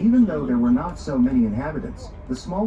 Even though there were not so many inhabitants, the small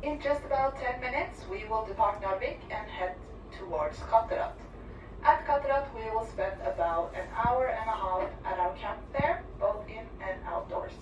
In just about 10 minutes, we will depart Narvik and head towards Katterat. At Katterat, we will spend about an hour and a half at our camp there, both in and outdoors.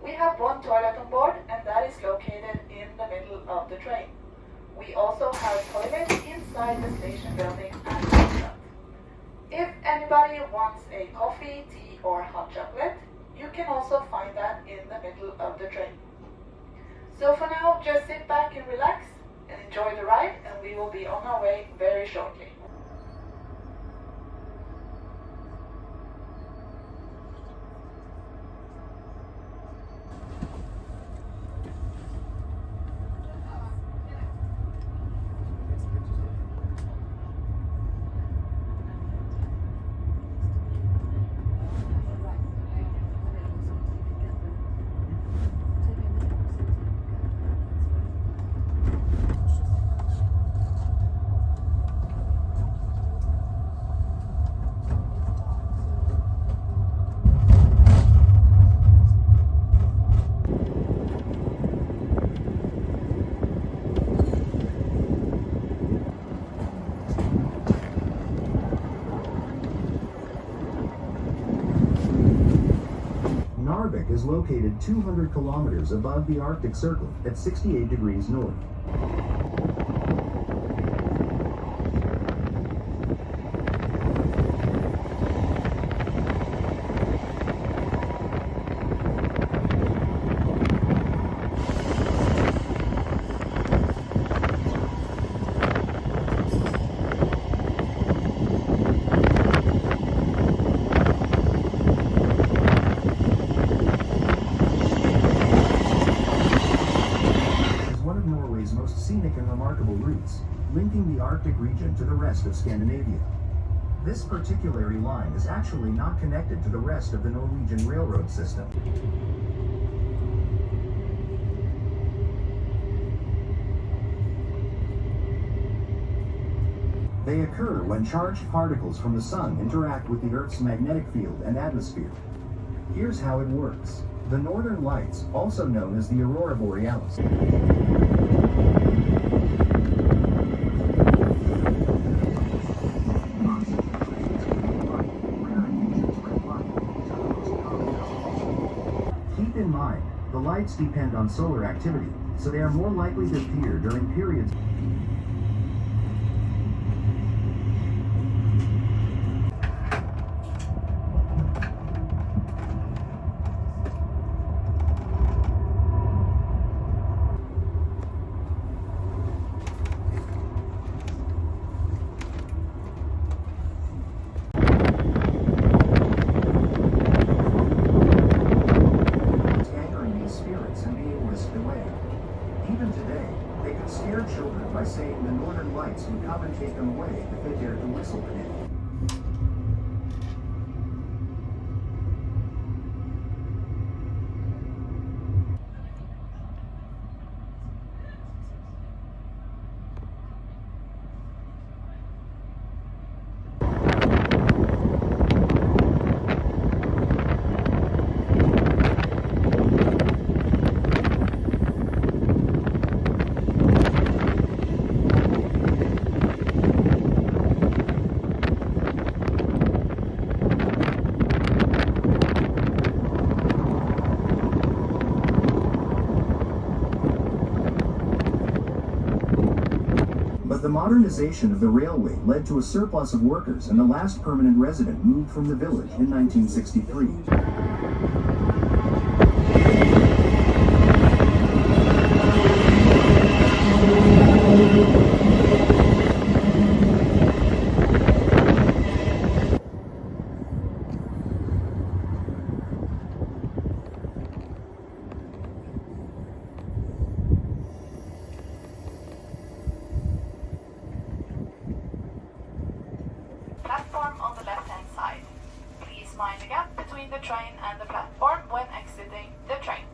We have one toilet on board, and that is located in the middle of the train. We also have toilets inside the station building at Katterat. If anybody wants a coffee, tea, or hot chocolate, you can also find that in the middle of the train. So for now, just sit back and relax and enjoy the ride, and we will be on our way very shortly. Narvik is located 200 kilometers above the Arctic Circle at 68 degrees north. Most scenic and remarkable routes, linking the Arctic region to the rest of Scandinavia. This particular line is actually not connected to the rest of the Norwegian railroad system. They occur when charged particles from the sun interact with the Earth's magnetic field and atmosphere. Here's how it works. The Northern Lights, also known as the Aurora Borealis, keep in mind, the lights depend on solar activity, so they are more likely to appear during periods scare children by saying the Northern Lights would come and take them away if they dared to whistle in it. But the modernization of the railway led to a surplus of workers, and the last permanent resident moved from the village in 1963. Platform on the left-hand side. Please mind the gap between the train and the platform when exiting the train.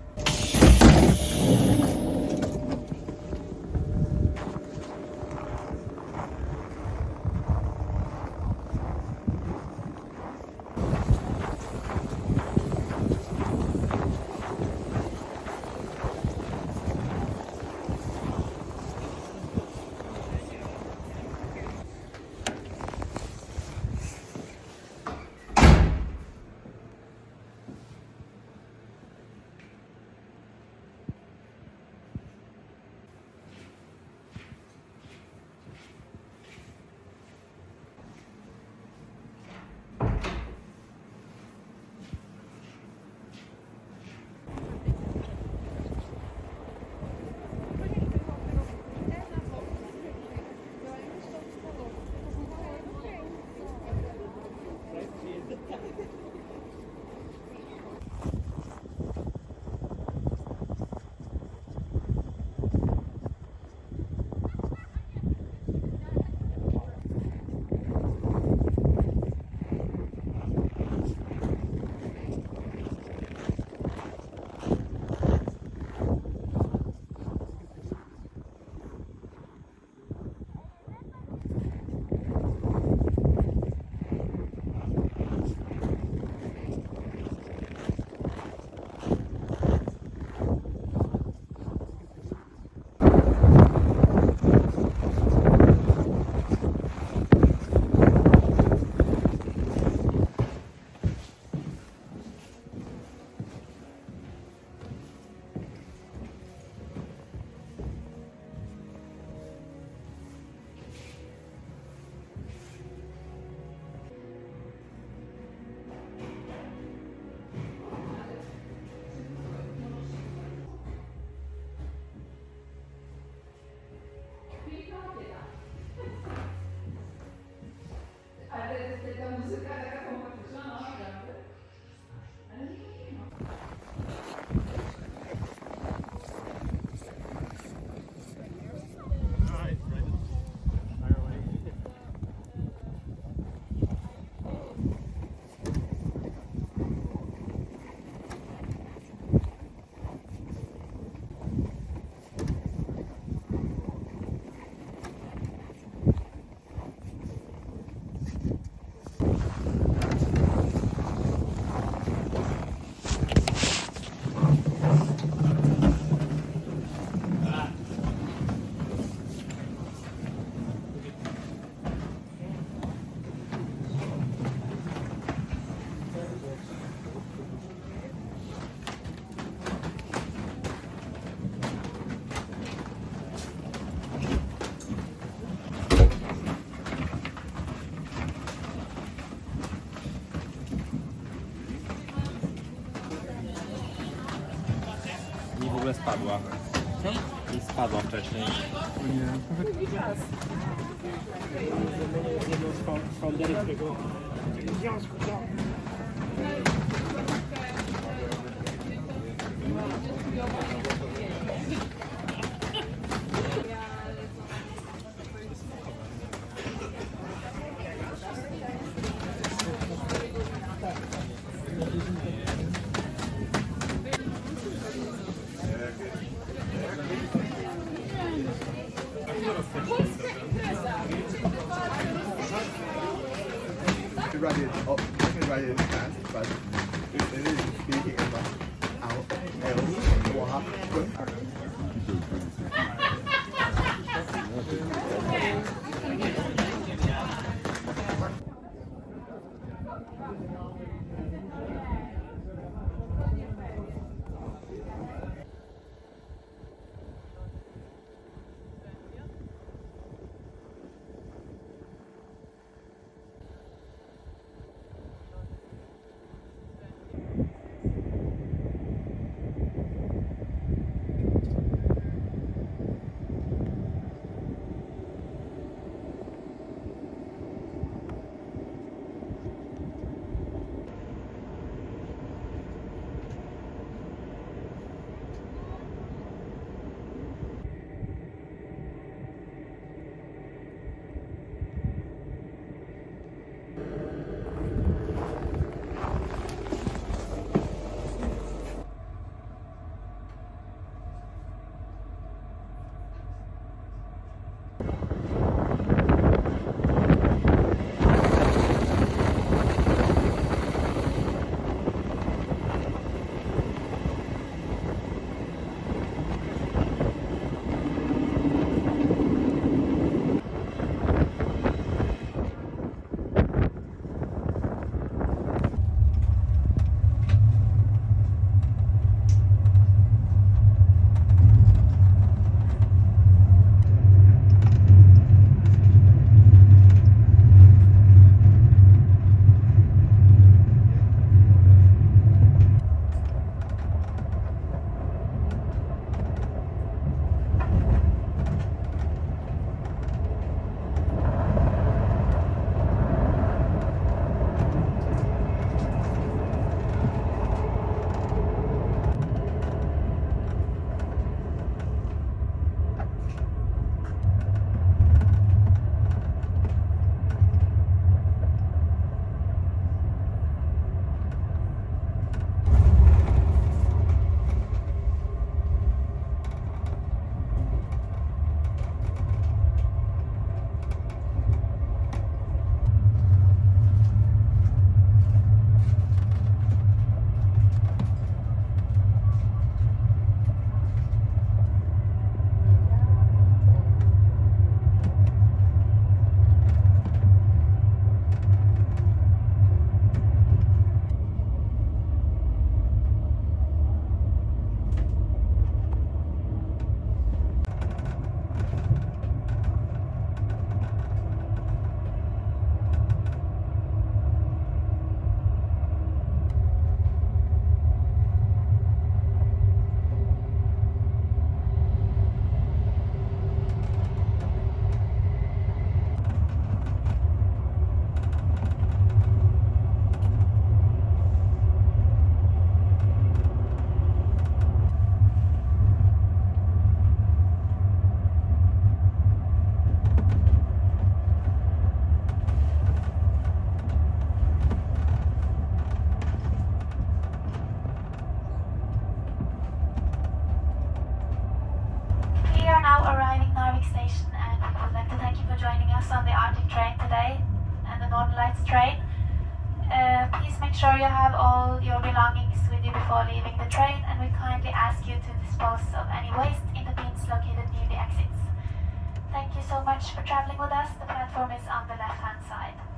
spadła. I spadła wcześniej. Z founderów tego związku, to write it up. I can write it fast, but if it is speaking about out else, it will happen. On the Arctic train today and the Northern Lights train. Please make sure you have all your belongings with you before leaving the train, and we kindly ask you to dispose of any waste in the bins located near the exits. Thank you so much for traveling with us. The platform is on the left-hand side.